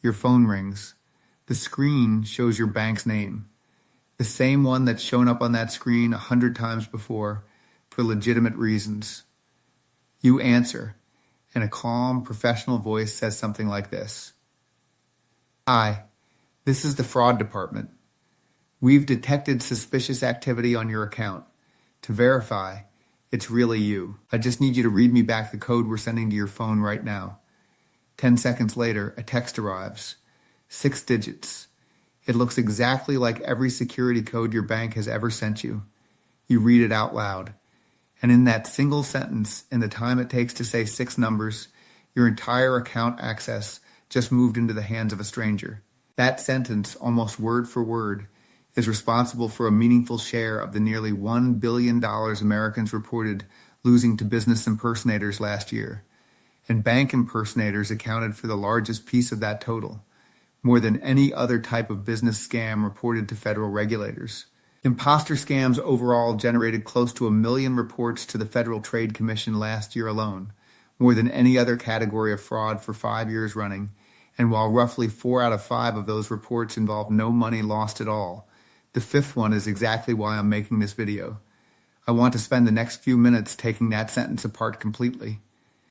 Your phone rings. The screen shows your bank's name, the same one that's shown up on that screen 100 times before for legitimate reasons. You answer, and a calm, professional voice says something like this. Hi, this is the fraud department. We've detected suspicious activity on your account. To verify, it's really you. I just need you to read me back the code we're sending to your phone right now. 10 seconds later, a text arrives. 6 digits. It looks exactly like every security code your bank has ever sent you. You read it out loud. And in that single sentence, in the time it takes to say 6 numbers, your entire account access just moved into the hands of a stranger. That sentence, almost word for word, is responsible for a meaningful share of the nearly $1 billion Americans reported losing to business impersonators last year. And bank impersonators accounted for the largest piece of that total, more than any other type of business scam reported to federal regulators. Imposter scams overall generated close to 1 million reports to the Federal Trade Commission last year alone, more than any other category of fraud for 5 years running. And while roughly 4 out of 5 of those reports involved no money lost at all, the 5th one is exactly why I'm making this video. I want to spend the next few minutes taking that sentence apart completely,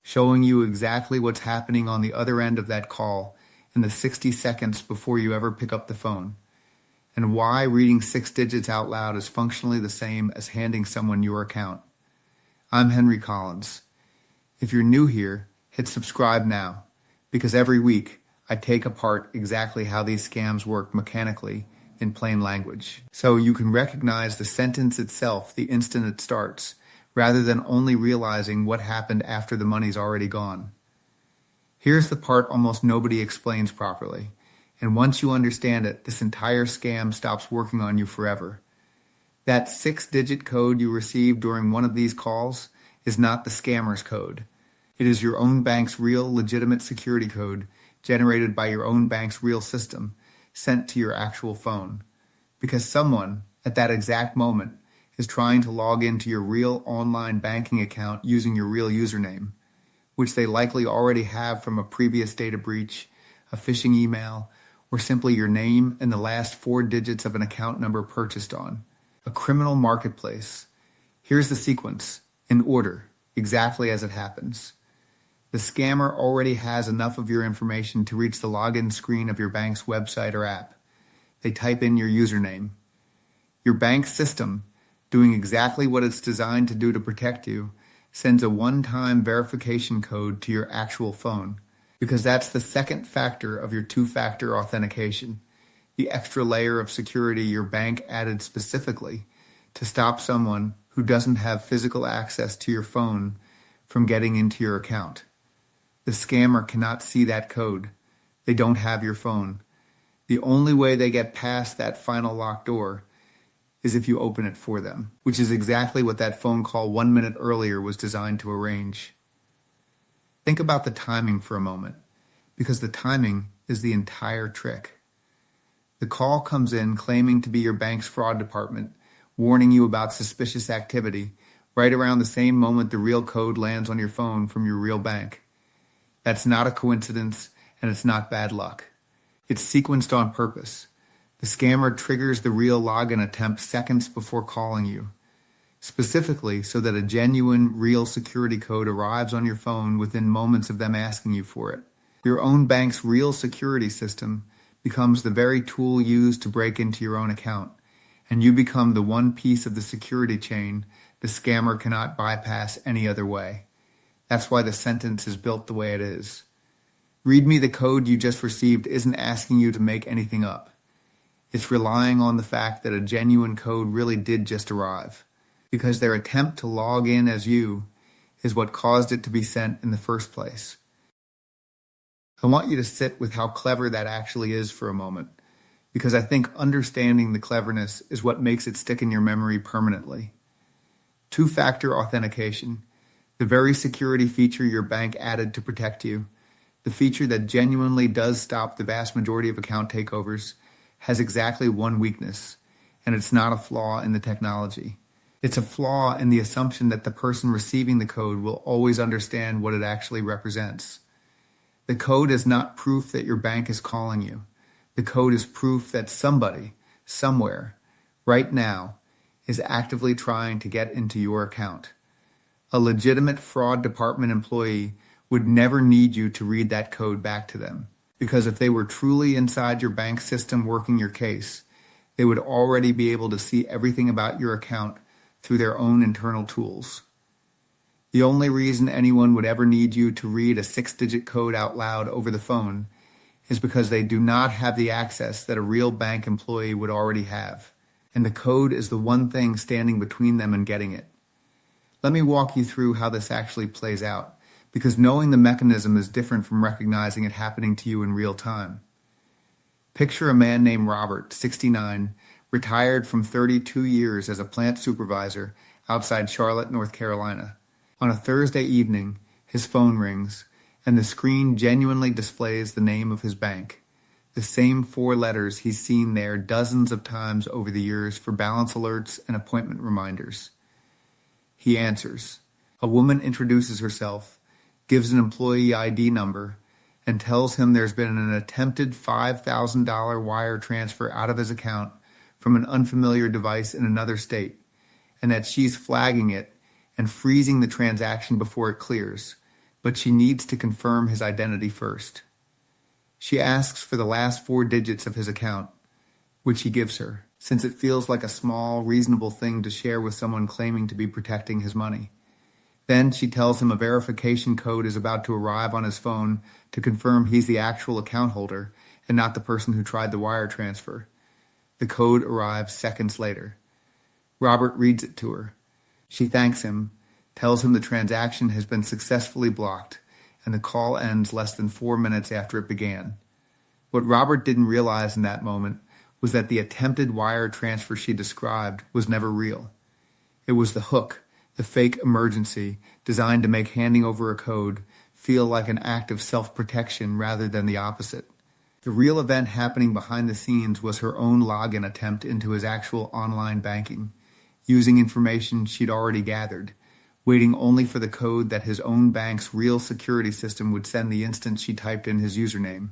showing you exactly what's happening on the other end of that call in the 60 seconds before you ever pick up the phone, and why reading 6 digits out loud is functionally the same as handing someone your account. I'm Henry Collins. If you're new here, hit subscribe now, because every week I take apart exactly how these scams work mechanically in plain language, so you can recognize the sentence itself the instant it starts, rather than only realizing what happened after the money's already gone. Here's the part almost nobody explains properly, and once you understand it, this entire scam stops working on you forever. That 6-digit code you received during one of these calls is not the scammer's code. It is your own bank's real legitimate security code generated by your own bank's real system, sent to your actual phone, because someone, at that exact moment, is trying to log into your real online banking account using your real username, which they likely already have from a previous data breach, a phishing email, or simply your name and the last 4 digits of an account number purchased on. A criminal marketplace. Here's the sequence, in order, exactly as it happens. The scammer already has enough of your information to reach the login screen of your bank's website or app. They type in your username. Your bank system, doing exactly what it's designed to do to protect you, sends a one-time verification code to your actual phone, because that's the second factor of your 2-factor authentication, the extra layer of security your bank added specifically to stop someone who doesn't have physical access to your phone from getting into your account. The scammer cannot see that code. They don't have your phone. The only way they get past that final locked door is if you open it for them, which is exactly what that phone call 1 minute earlier was designed to arrange. Think about the timing for a moment, because the timing is the entire trick. The call comes in claiming to be your bank's fraud department, warning you about suspicious activity right around the same moment the real code lands on your phone from your real bank. That's not a coincidence, and it's not bad luck. It's sequenced on purpose. The scammer triggers the real login attempt seconds before calling you, specifically so that a genuine, real security code arrives on your phone within moments of them asking you for it. Your own bank's real security system becomes the very tool used to break into your own account, and you become the one piece of the security chain the scammer cannot bypass any other way. That's why the sentence is built the way it is. Read me the code you just received isn't asking you to make anything up. It's relying on the fact that a genuine code really did just arrive, because their attempt to log in as you is what caused it to be sent in the first place. I want you to sit with how clever that actually is for a moment, because I think understanding the cleverness is what makes it stick in your memory permanently. 2-factor authentication, the very security feature your bank added to protect you, the feature that genuinely does stop the vast majority of account takeovers, has exactly one weakness, and it's not a flaw in the technology. It's a flaw in the assumption that the person receiving the code will always understand what it actually represents. The code is not proof that your bank is calling you. The code is proof that somebody, somewhere, right now, is actively trying to get into your account. A legitimate fraud department employee would never need you to read that code back to them, because if they were truly inside your bank system working your case, they would already be able to see everything about your account through their own internal tools. The only reason anyone would ever need you to read a 6-digit code out loud over the phone is because they do not have the access that a real bank employee would already have, and the code is the one thing standing between them and getting it. Let me walk you through how this actually plays out, because knowing the mechanism is different from recognizing it happening to you in real time. Picture a man named Robert, 69, retired from 32 years as a plant supervisor outside Charlotte, North Carolina. On a Thursday evening, his phone rings, and the screen genuinely displays the name of his bank, the same 4 letters he's seen there dozens of times over the years for balance alerts and appointment reminders. He answers. A woman introduces herself, gives an employee ID number, and tells him there's been an attempted $5,000 wire transfer out of his account from an unfamiliar device in another state, and that she's flagging it and freezing the transaction before it clears, but she needs to confirm his identity first. She asks for the last 4 digits of his account, which he gives her, since it feels like a small, reasonable thing to share with someone claiming to be protecting his money. Then she tells him a verification code is about to arrive on his phone to confirm he's the actual account holder and not the person who tried the wire transfer. The code arrives seconds later. Robert reads it to her. She thanks him, tells him the transaction has been successfully blocked, and the call ends less than 4 minutes after it began. What Robert didn't realize in that moment was that the attempted wire transfer she described was never real. It was the hook, the fake emergency designed to make handing over a code feel like an act of self-protection rather than the opposite. The real event happening behind the scenes was her own login attempt into his actual online banking, using information she'd already gathered, waiting only for the code that his own bank's real security system would send the instant she typed in his username.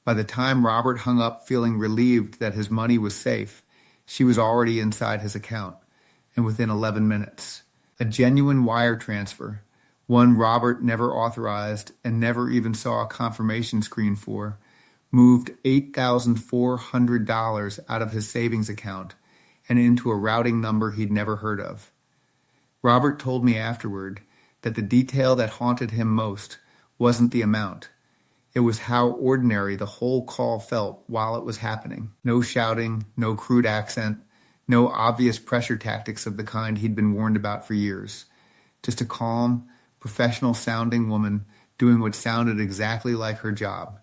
By the time Robert hung up feeling relieved that his money was safe, she was already inside his account, and within 11 minutes. A genuine wire transfer, one Robert never authorized and never even saw a confirmation screen for, moved $8,400 out of his savings account and into a routing number he'd never heard of. Robert told me afterward that the detail that haunted him most wasn't the amount. It was how ordinary the whole call felt while it was happening. No shouting, no crude accent, no obvious pressure tactics of the kind he'd been warned about for years. Just a calm, professional-sounding woman doing what sounded exactly like her job,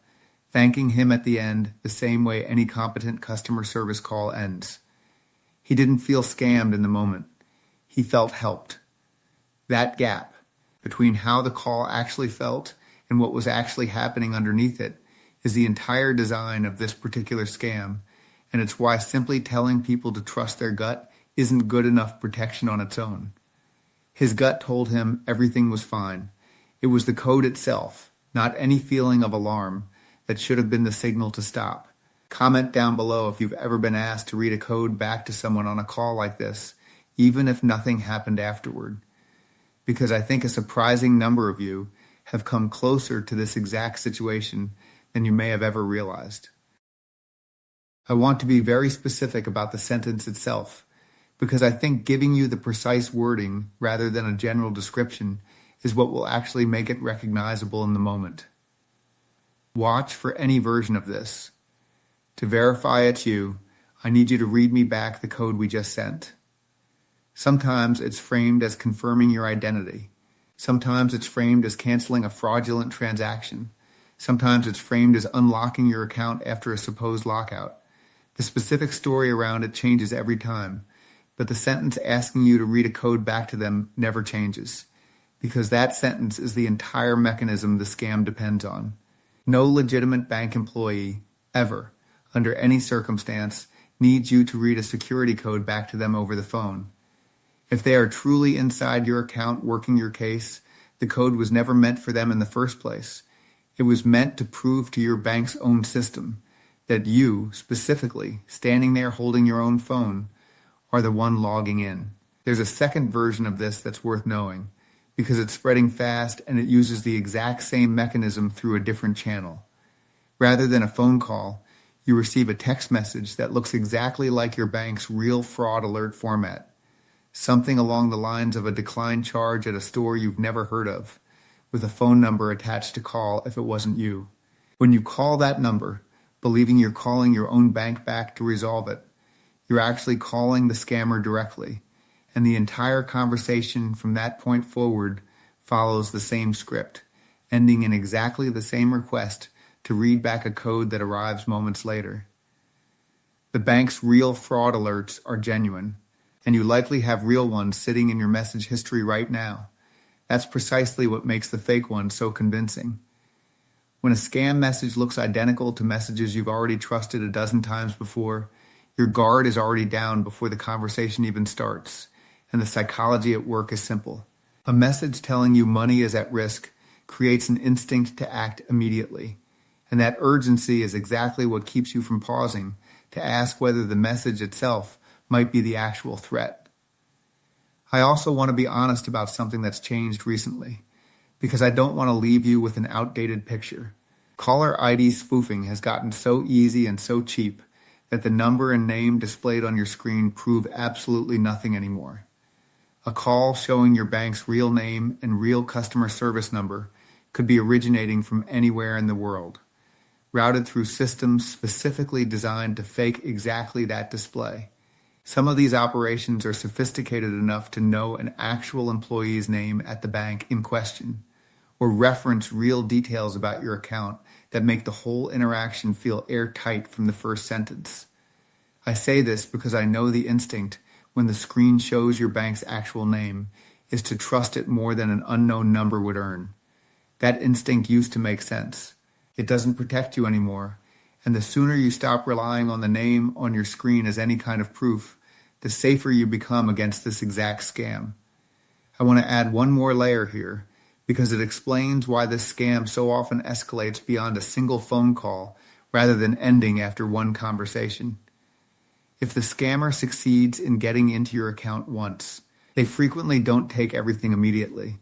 thanking him at the end the same way any competent customer service call ends. He didn't feel scammed in the moment. He felt helped. That gap between how the call actually felt and what was actually happening underneath it is the entire design of this particular scam, and it's why simply telling people to trust their gut isn't good enough protection on its own. His gut told him everything was fine. It was the code itself, not any feeling of alarm, that should have been the signal to stop. Comment down below if you've ever been asked to read a code back to someone on a call like this, even if nothing happened afterward. Because I think a surprising number of you have come closer to this exact situation than you may have ever realized. I want to be very specific about the sentence itself, because I think giving you the precise wording rather than a general description is what will actually make it recognizable in the moment. Watch for any version of this. To verify it's you, I need you to read me back the code we just sent. Sometimes it's framed as confirming your identity. Sometimes it's framed as canceling a fraudulent transaction. Sometimes it's framed as unlocking your account after a supposed lockout. The specific story around it changes every time, but the sentence asking you to read a code back to them never changes, because that sentence is the entire mechanism the scam depends on. No legitimate bank employee, ever, under any circumstance, needs you to read a security code back to them over the phone. If they are truly inside your account working your case, the code was never meant for them in the first place. It was meant to prove to your bank's own system that you, specifically, standing there holding your own phone, are the one logging in. There's a second version of this that's worth knowing, because it's spreading fast and it uses the exact same mechanism through a different channel. Rather than a phone call, you receive a text message that looks exactly like your bank's real fraud alert format. Something along the lines of a declined charge at a store you've never heard of, with a phone number attached to call if it wasn't you. When you call that number, believing you're calling your own bank back to resolve it, you're actually calling the scammer directly, and the entire conversation from that point forward follows the same script, ending in exactly the same request to read back a code that arrives moments later. The bank's real fraud alerts are genuine, and you likely have real ones sitting in your message history right now. That's precisely what makes the fake ones so convincing. When a scam message looks identical to messages you've already trusted a dozen times before, your guard is already down before the conversation even starts, and the psychology at work is simple. A message telling you money is at risk creates an instinct to act immediately, and that urgency is exactly what keeps you from pausing to ask whether the message itself might be the actual threat. I also want to be honest about something that's changed recently, because I don't want to leave you with an outdated picture. Caller ID spoofing has gotten so easy and so cheap that the number and name displayed on your screen prove absolutely nothing anymore. A call showing your bank's real name and real customer service number could be originating from anywhere in the world, routed through systems specifically designed to fake exactly that display. Some of these operations are sophisticated enough to know an actual employee's name at the bank in question, or reference real details about your account that make the whole interaction feel airtight from the first sentence. I say this because I know the instinct when the screen shows your bank's actual name is to trust it more than an unknown number would earn. That instinct used to make sense. It doesn't protect you anymore, and the sooner you stop relying on the name on your screen as any kind of proof, the safer you become against this exact scam. I want to add one more layer here, because it explains why this scam so often escalates beyond a single phone call rather than ending after one conversation. If the scammer succeeds in getting into your account once, they frequently don't take everything immediately.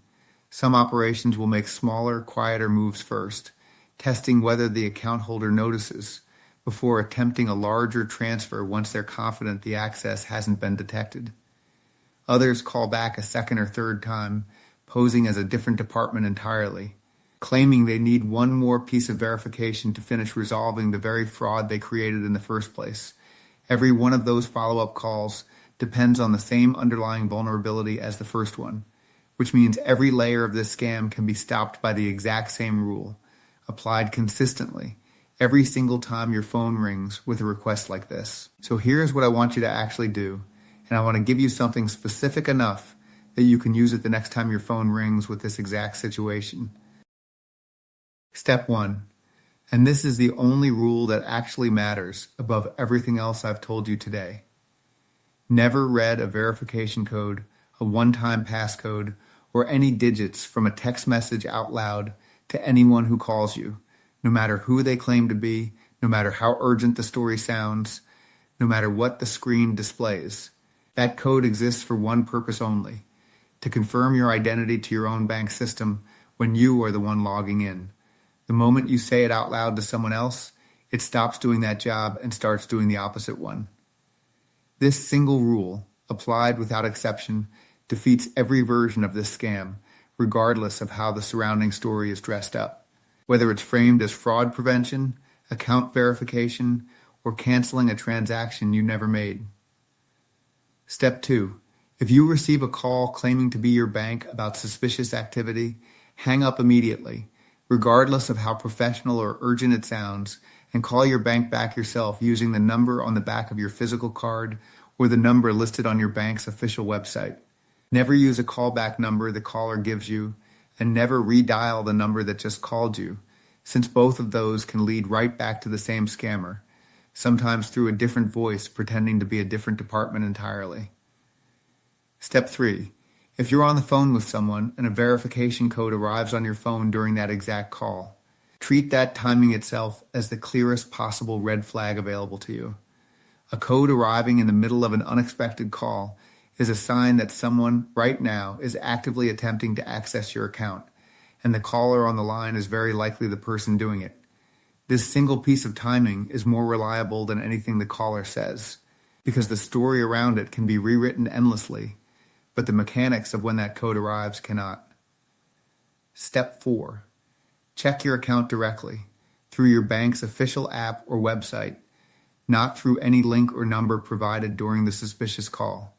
Some operations will make smaller, quieter moves first, testing whether the account holder notices, before attempting a larger transfer once they're confident the access hasn't been detected. Others call back a second or third time, posing as a different department entirely, claiming they need one more piece of verification to finish resolving the very fraud they created in the first place. Every one of those follow-up calls depends on the same underlying vulnerability as the first one, which means every layer of this scam can be stopped by the exact same rule, applied consistently, every single time your phone rings with a request like this. So here's what I want you to actually do, and I want to give you something specific enough that you can use it the next time your phone rings with this exact situation. Step 1, and this is the only rule that actually matters above everything else I've told you today. Never read a verification code, a one-time passcode, or any digits from a text message out loud to anyone who calls you, no matter who they claim to be, no matter how urgent the story sounds, no matter what the screen displays. That code exists for one purpose only: to confirm your identity to your own bank system when you are the one logging in. The moment you say it out loud to someone else, it stops doing that job and starts doing the opposite one. This single rule, applied without exception, defeats every version of this scam, regardless of how the surrounding story is dressed up. Whether it's framed as fraud prevention, account verification, or canceling a transaction you never made. Step 2. If you receive a call claiming to be your bank about suspicious activity, hang up immediately, regardless of how professional or urgent it sounds, and call your bank back yourself using the number on the back of your physical card or the number listed on your bank's official website. Never use a callback number the caller gives you, and never redial the number that just called you, since both of those can lead right back to the same scammer, sometimes through a different voice pretending to be a different department entirely. Step 3. If you're on the phone with someone and a verification code arrives on your phone during that exact call, Treat that timing itself as the clearest possible red flag available to you. A code arriving in the middle of an unexpected call is a sign that someone right now is actively attempting to access your account, and the caller on the line is very likely the person doing it. This single piece of timing is more reliable than anything the caller says, because the story around it can be rewritten endlessly, but the mechanics of when that code arrives cannot. Step 4. Check your account directly, through your bank's official app or website, not through any link or number provided during the suspicious call.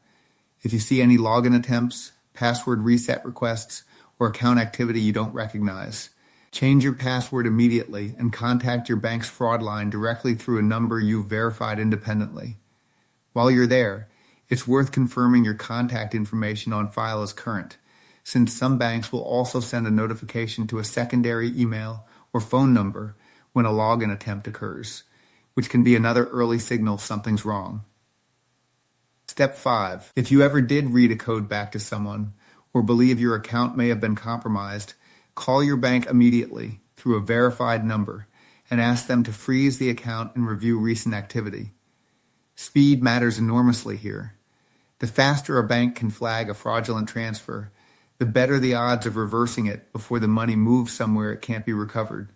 If you see any login attempts, password reset requests, or account activity you don't recognize, change your password immediately and contact your bank's fraud line directly through a number you've verified independently. While you're there, it's worth confirming your contact information on file is current, since some banks will also send a notification to a secondary email or phone number when a login attempt occurs, which can be another early signal something's wrong. Step 5. If you ever did read a code back to someone or believe your account may have been compromised, call your bank immediately through a verified number and ask them to freeze the account and review recent activity. Speed matters enormously here. The faster a bank can flag a fraudulent transfer, the better the odds of reversing it before the money moves somewhere it can't be recovered.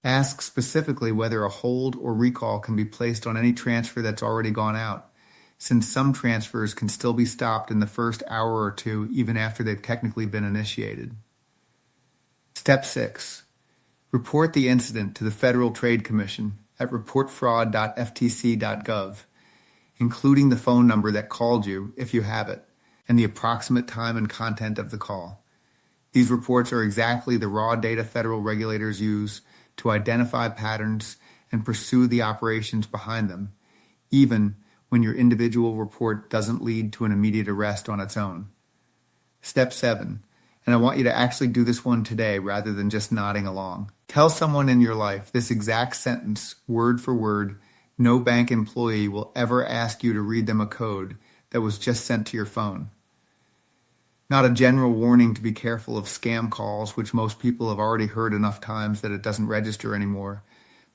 Ask specifically whether a hold or recall can be placed on any transfer that's already gone out, since some transfers can still be stopped in the first hour or two even after they've technically been initiated. Step 6. Report the incident to the Federal Trade Commission at reportfraud.ftc.gov, including the phone number that called you if you have it, and the approximate time and content of the call. These reports are exactly the raw data federal regulators use to identify patterns and pursue the operations behind them, even when your individual report doesn't lead to an immediate arrest on its own. Step 7, and I want you to actually do this one today rather than just nodding along. Tell someone in your life this exact sentence, word for word. No bank employee will ever ask you to read them a code that was just sent to your phone. Not a general warning to be careful of scam calls, which most people have already heard enough times that it doesn't register anymore,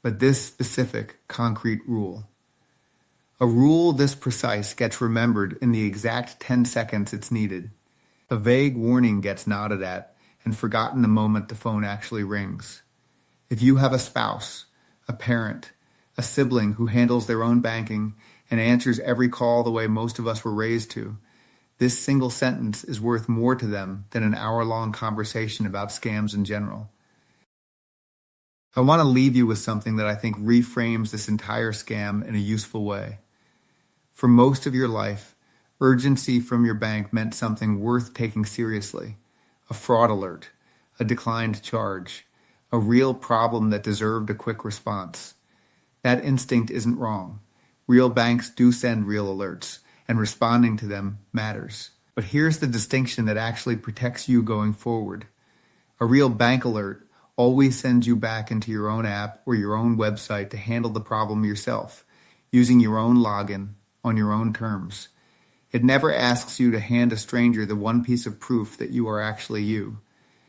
but this specific, concrete rule. A rule this precise gets remembered in the exact 10 seconds it's needed. A vague warning gets nodded at and forgotten the moment the phone actually rings. If you have a spouse, a parent, a sibling who handles their own banking and answers every call the way most of us were raised to, this single sentence is worth more to them than an hour-long conversation about scams in general. I want to leave you with something that I think reframes this entire scam in a useful way. For most of your life, urgency from your bank meant something worth taking seriously. A fraud alert, a declined charge, a real problem that deserved a quick response. That instinct isn't wrong. Real banks do send real alerts, and responding to them matters. But here's the distinction that actually protects you going forward. A real bank alert always sends you back into your own app or your own website to handle the problem yourself, using your own login on your own terms. It never asks you to hand a stranger the one piece of proof that you are actually you.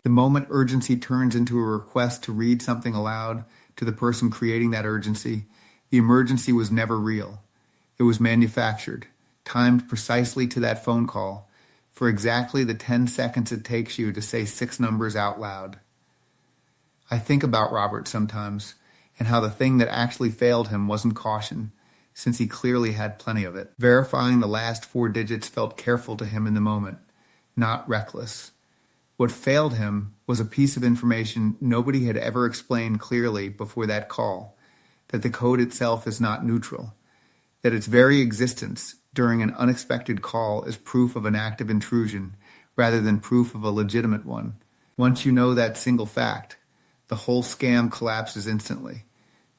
The moment urgency turns into a request to read something aloud to the person creating that urgency, the emergency was never real. It was manufactured, timed precisely to that phone call, for exactly the 10 seconds it takes you to say 6 numbers out loud. I think about Robert sometimes, and how the thing that actually failed him wasn't caution, since he clearly had plenty of it. Verifying the last 4 digits felt careful to him in the moment, not reckless. What failed him was a piece of information nobody had ever explained clearly before that call, that the code itself is not neutral, that its very existence during an unexpected call is proof of an active intrusion rather than proof of a legitimate one. Once you know that single fact, the whole scam collapses instantly,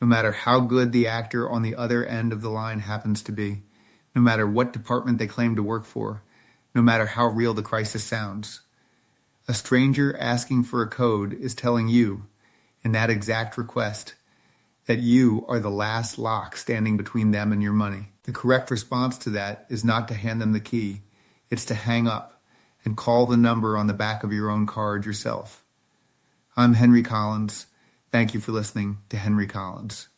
no matter how good the actor on the other end of the line happens to be, no matter what department they claim to work for, no matter how real the crisis sounds. A stranger asking for a code is telling you, in that exact request, that you are the last lock standing between them and your money. The correct response to that is not to hand them the key. It's to hang up and call the number on the back of your own card yourself. I'm Henry Collins. Thank you for listening to Henry Collins.